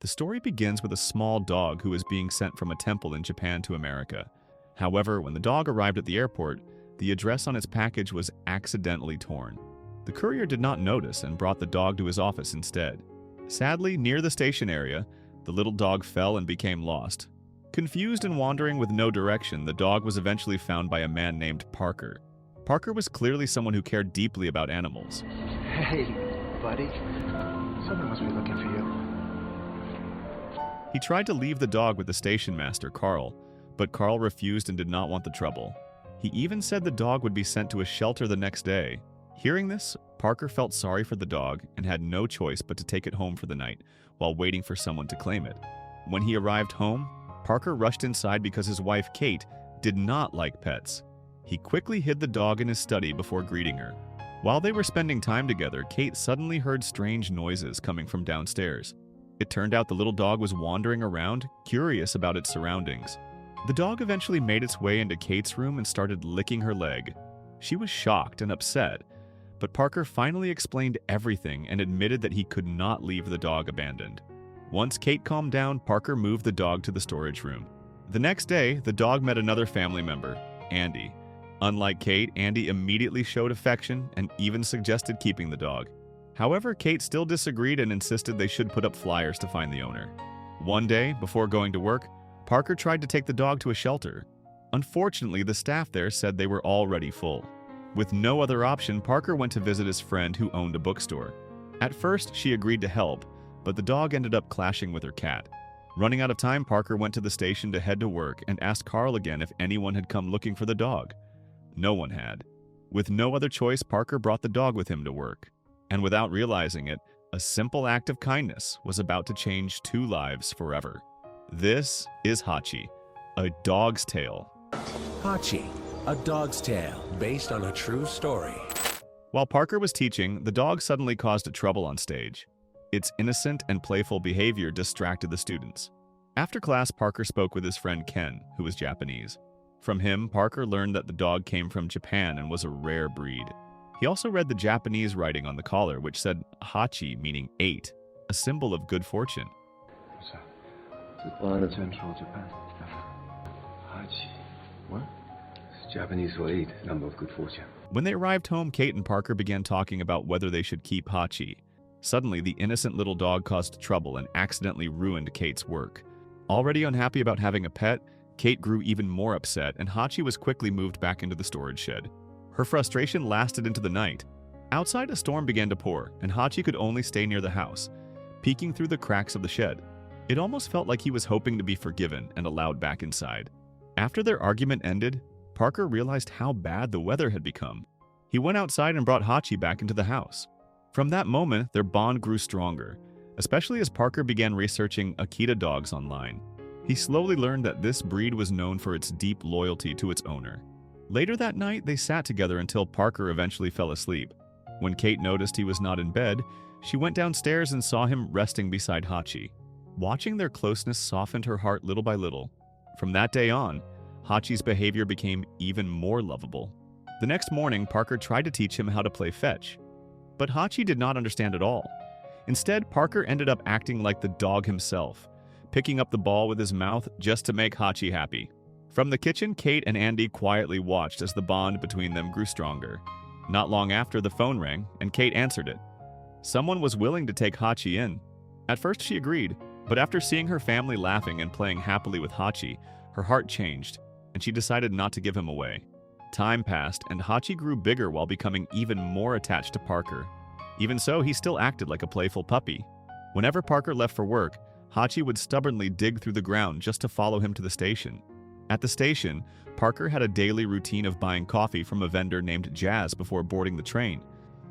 The story begins with a small dog who is being sent from a temple in Japan to America. However, when the dog arrived at the airport, the address on its package was accidentally torn. The courier did not notice and brought the dog to his office instead. Sadly, near the station area, the little dog fell and became lost. Confused and wandering with no direction, the dog was eventually found by a man named Parker. Parker was clearly someone who cared deeply about animals. Hey, buddy. Someone must be looking for you. He tried to leave the dog with the station master, Carl, but Carl refused and did not want the trouble. He even said the dog would be sent to a shelter the next day. Hearing this, Parker felt sorry for the dog and had no choice but to take it home for the night while waiting for someone to claim it. When he arrived home, Parker rushed inside because his wife, Kate, did not like pets. He quickly hid the dog in his study before greeting her. While they were spending time together, Kate suddenly heard strange noises coming from downstairs. It turned out the little dog was wandering around, curious about its surroundings. The dog eventually made its way into Kate's room and started licking her leg. She was shocked and upset, but Parker finally explained everything and admitted that he could not leave the dog abandoned. Once Kate calmed down, Parker moved the dog to the storage room. The next day, the dog met another family member, Andy. Unlike Kate, Andy immediately showed affection and even suggested keeping the dog. However, Kate still disagreed and insisted they should put up flyers to find the owner. One day, before going to work, Parker tried to take the dog to a shelter. Unfortunately, the staff there said they were already full. With no other option, Parker went to visit his friend who owned a bookstore. At first, she agreed to help, but the dog ended up clashing with her cat. Running out of time, Parker went to the station to head to work and asked Carl again if anyone had come looking for the dog. No one had. With no other choice, Parker brought the dog with him to work. And without realizing it, a simple act of kindness was about to change two lives forever. This is Hachi, a dog's tale. Hachi, a dog's tale based on a true story. While Parker was teaching, the dog suddenly caused trouble on stage. Its innocent and playful behavior distracted the students. After class, Parker spoke with his friend Ken, who was Japanese. From him, Parker learned that the dog came from Japan and was a rare breed. He also read the Japanese writing on the collar, which said Hachi, meaning 8, a symbol of good fortune. Central Japan. Hachi. What? It's Japanese for 8, number of good fortune. When they arrived home, Kate and Parker began talking about whether they should keep Hachi. Suddenly, the innocent little dog caused trouble and accidentally ruined Kate's work. Already unhappy about having a pet, Kate grew even more upset, and Hachi was quickly moved back into the storage shed. Her frustration lasted into the night. Outside, a storm began to pour, and Hachi could only stay near the house, peeking through the cracks of the shed. It almost felt like he was hoping to be forgiven and allowed back inside. After their argument ended, Parker realized how bad the weather had become. He went outside and brought Hachi back into the house. From that moment, their bond grew stronger, especially as Parker began researching Akita dogs online. He slowly learned that this breed was known for its deep loyalty to its owner. Later that night, they sat together until Parker eventually fell asleep. When Kate noticed he was not in bed, she went downstairs and saw him resting beside Hachi. Watching their closeness softened her heart little by little. From that day on, Hachi's behavior became even more lovable. The next morning, Parker tried to teach him how to play fetch. But Hachi did not understand at all. Instead, Parker ended up acting like the dog himself, picking up the ball with his mouth just to make Hachi happy. From the kitchen, Kate and Andy quietly watched as the bond between them grew stronger. Not long after, the phone rang, and Kate answered it. Someone was willing to take Hachi in. At first, she agreed, but after seeing her family laughing and playing happily with Hachi, her heart changed, and she decided not to give him away. Time passed, and Hachi grew bigger while becoming even more attached to Parker. Even so, he still acted like a playful puppy. Whenever Parker left for work, Hachi would stubbornly dig through the ground just to follow him to the station. At the station, Parker had a daily routine of buying coffee from a vendor named Jazz before boarding the train.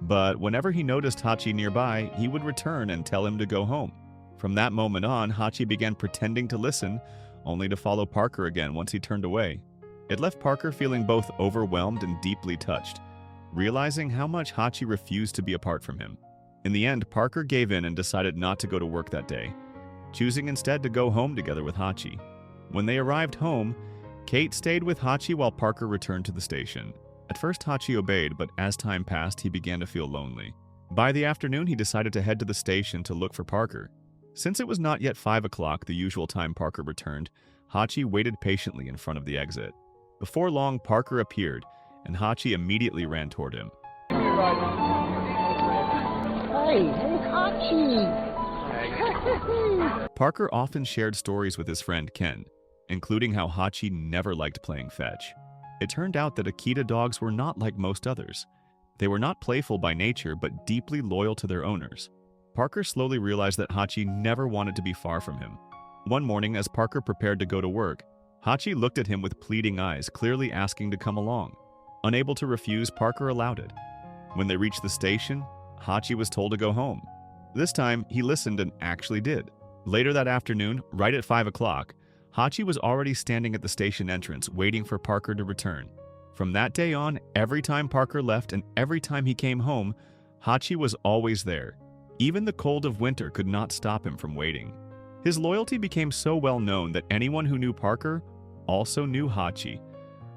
But whenever he noticed Hachi nearby, he would return and tell him to go home. From that moment on, Hachi began pretending to listen, only to follow Parker again once he turned away. It left Parker feeling both overwhelmed and deeply touched, realizing how much Hachi refused to be apart from him. In the end, Parker gave in and decided not to go to work that day, choosing instead to go home together with Hachi. When they arrived home, Kate stayed with Hachi while Parker returned to the station. At first, Hachi obeyed, but as time passed, he began to feel lonely. By the afternoon, he decided to head to the station to look for Parker. Since it was not yet 5 o'clock, the usual time Parker returned, Hachi waited patiently in front of the exit. Before long, Parker appeared, and Hachi immediately ran toward him. Hey, Hachi! Parker often shared stories with his friend Ken, including how Hachi never liked playing fetch. It turned out that Akita dogs were not like most others. They were not playful by nature, but deeply loyal to their owners. Parker slowly realized that Hachi never wanted to be far from him. One morning, as Parker prepared to go to work, Hachi looked at him with pleading eyes, clearly asking to come along. Unable to refuse, Parker allowed it. When they reached the station, Hachi was told to go home. This time, he listened and actually did. Later that afternoon, right at 5 o'clock, Hachi was already standing at the station entrance, waiting for Parker to return. From that day on, every time Parker left and every time he came home, Hachi was always there. Even the cold of winter could not stop him from waiting. His loyalty became so well known that anyone who knew Parker also knew Hachi,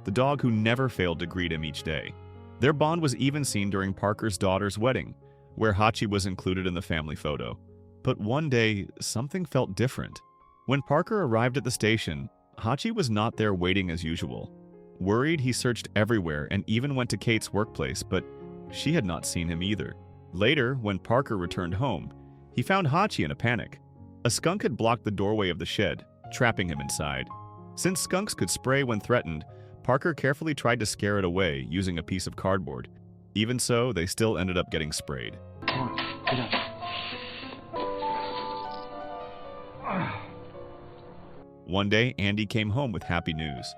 the dog who never failed to greet him each day. Their bond was even seen during Parker's daughter's wedding, where Hachi was included in the family photo. But one day, something felt different. When Parker arrived at the station, Hachi was not there waiting as usual. Worried, he searched everywhere and even went to Kate's workplace, but she had not seen him either. Later, when Parker returned home, he found Hachi in a panic. A skunk had blocked the doorway of the shed, trapping him inside. Since skunks could spray when threatened, Parker carefully tried to scare it away using a piece of cardboard. Even so, they still ended up getting sprayed. Come on, get up. One day, Andy came home with happy news.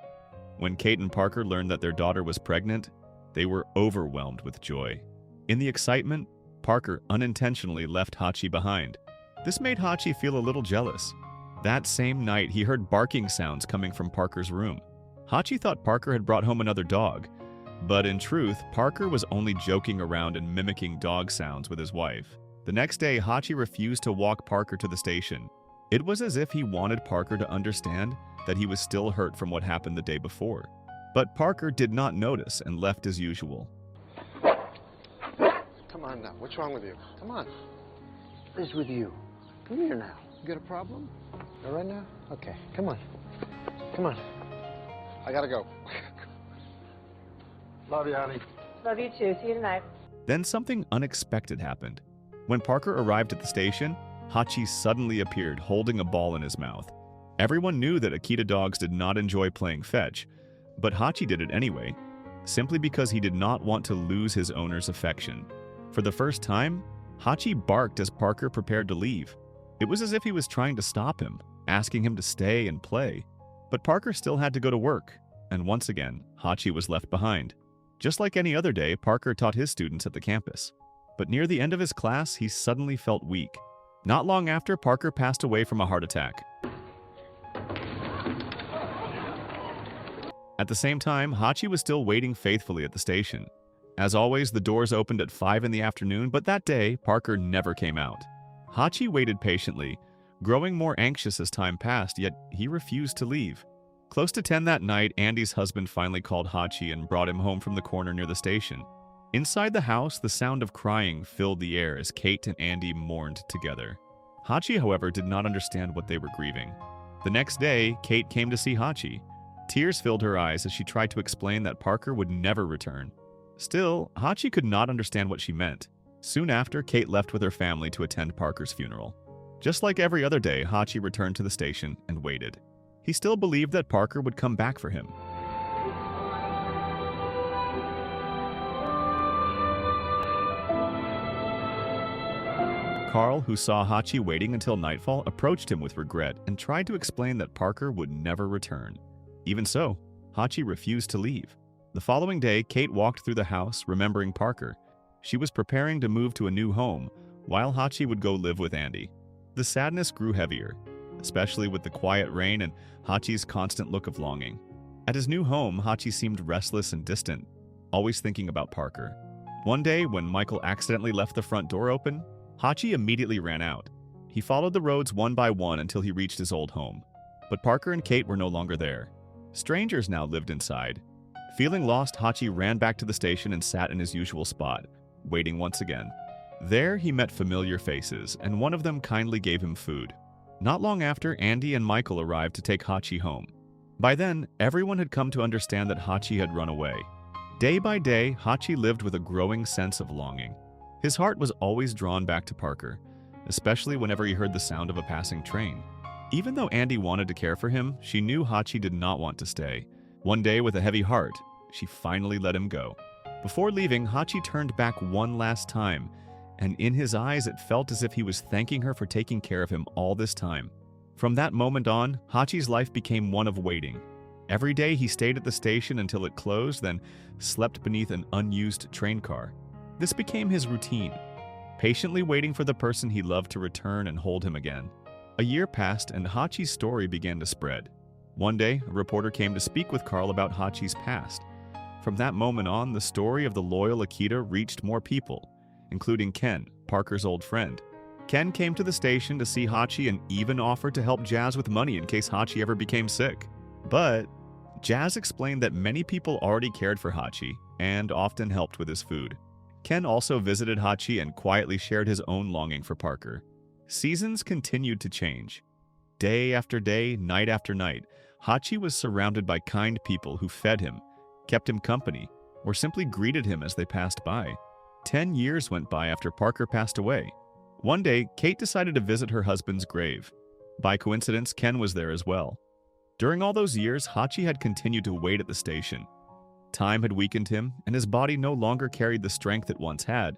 When Kate and Parker learned that their daughter was pregnant, they were overwhelmed with joy. In the excitement, Parker unintentionally left Hachi behind. This made Hachi feel a little jealous. That same night, he heard barking sounds coming from Parker's room. Hachi thought Parker had brought home another dog, but in truth, Parker was only joking around and mimicking dog sounds with his wife. The next day, Hachi refused to walk Parker to the station. It was as if he wanted Parker to understand that he was still hurt from what happened the day before. But Parker did not notice and left as usual. Come on now. What's wrong with you? Come on. What is with you? Come here now. You got a problem? All right now? Okay. Come on. Come on. I gotta go. Love you, honey. Love you too. See you tonight. Then something unexpected happened. When Parker arrived at the station, Hachi suddenly appeared holding a ball in his mouth. Everyone knew that Akita dogs did not enjoy playing fetch, but Hachi did it anyway, simply because he did not want to lose his owner's affection. For the first time, Hachi barked as Parker prepared to leave. It was as if he was trying to stop him, asking him to stay and play. But Parker still had to go to work, and once again, Hachi was left behind. Just like any other day, Parker taught his students at the campus. But near the end of his class, he suddenly felt weak. Not long after, Parker passed away from a heart attack. At the same time, Hachi was still waiting faithfully at the station. As always, the doors opened at 5 in the afternoon, but that day, Parker never came out. Hachi waited patiently, growing more anxious as time passed, yet he refused to leave. Close to 10 that night, Andy's husband finally called Hachi and brought him home from the corner near the station. Inside the house, the sound of crying filled the air as Kate and Andy mourned together. Hachi, however, did not understand what they were grieving. The next day, Kate came to see Hachi. Tears filled her eyes as she tried to explain that Parker would never return. Still, Hachi could not understand what she meant. Soon after, Kate left with her family to attend Parker's funeral. Just like every other day, Hachi returned to the station and waited. He still believed that Parker would come back for him. Carl, who saw Hachi waiting until nightfall, approached him with regret and tried to explain that Parker would never return. Even so, Hachi refused to leave. The following day, Kate walked through the house, remembering Parker. She was preparing to move to a new home, while Hachi would go live with Andy. The sadness grew heavier, especially with the quiet rain and Hachi's constant look of longing. At his new home, Hachi seemed restless and distant, always thinking about Parker. One day, when Michael accidentally left the front door open, Hachi immediately ran out. He followed the roads one by one until he reached his old home. But Parker and Kate were no longer there. Strangers now lived inside. Feeling lost, Hachi ran back to the station and sat in his usual spot, waiting once again. There, he met familiar faces, and one of them kindly gave him food. Not long after, Andy and Michael arrived to take Hachi home. By then, everyone had come to understand that Hachi had run away. Day by day, Hachi lived with a growing sense of longing. His heart was always drawn back to Parker, especially whenever he heard the sound of a passing train. Even though Andy wanted to care for him, she knew Hachi did not want to stay. One day, with a heavy heart, she finally let him go. Before leaving, Hachi turned back one last time, and in his eyes it felt as if he was thanking her for taking care of him all this time. From that moment on, Hachi's life became one of waiting. Every day he stayed at the station until it closed, then slept beneath an unused train car. This became his routine, patiently waiting for the person he loved to return and hold him again. A year passed and Hachi's story began to spread. One day, a reporter came to speak with Carl about Hachi's past. From that moment on, the story of the loyal Akita reached more people, including Ken, Parker's old friend. Ken came to the station to see Hachi and even offered to help Jazz with money in case Hachi ever became sick. But Jazz explained that many people already cared for Hachi and often helped with his food. Ken also visited Hachi and quietly shared his own longing for Parker. Seasons continued to change. Day after day, night after night, Hachi was surrounded by kind people who fed him, kept him company, or simply greeted him as they passed by. 10 years went by after Parker passed away. One day, Kate decided to visit her husband's grave. By coincidence, Ken was there as well. During all those years, Hachi had continued to wait at the station. Time had weakened him, and his body no longer carried the strength it once had,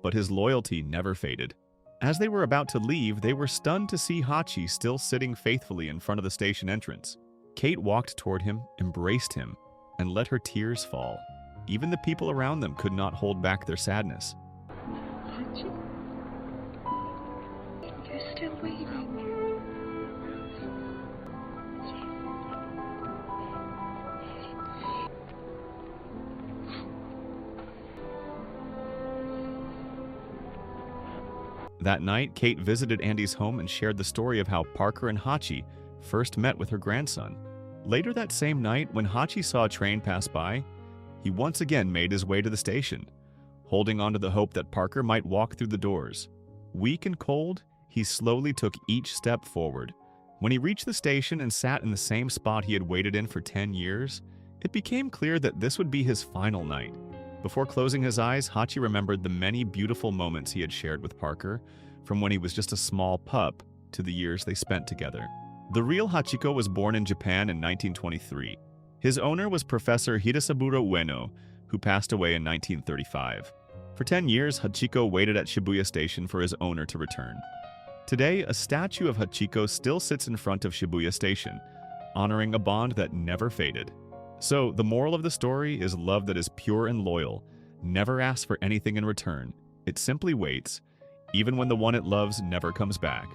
but his loyalty never faded. As they were about to leave, they were stunned to see Hachi still sitting faithfully in front of the station entrance. Kate walked toward him, embraced him, and let her tears fall. Even the people around them could not hold back their sadness. Hachi, you're still waiting. That night, Kate visited Andy's home and shared the story of how Parker and Hachi first met with her grandson. Later that same night, when Hachi saw a train pass by, he once again made his way to the station, holding on to the hope that Parker might walk through the doors. Weak and cold, he slowly took each step forward. When he reached the station and sat in the same spot he had waited in for 10 years, it became clear that this would be his final night. Before closing his eyes, Hachi remembered the many beautiful moments he had shared with Parker, from when he was just a small pup to the years they spent together. The real Hachiko was born in Japan in 1923. His owner was Professor Hirasaburo Ueno, who passed away in 1935. For 10 years, Hachiko waited at Shibuya Station for his owner to return. Today, a statue of Hachiko still sits in front of Shibuya Station, honoring a bond that never faded. So, the moral of the story is love that is pure and loyal, never asks for anything in return. It simply waits, even when the one it loves never comes back.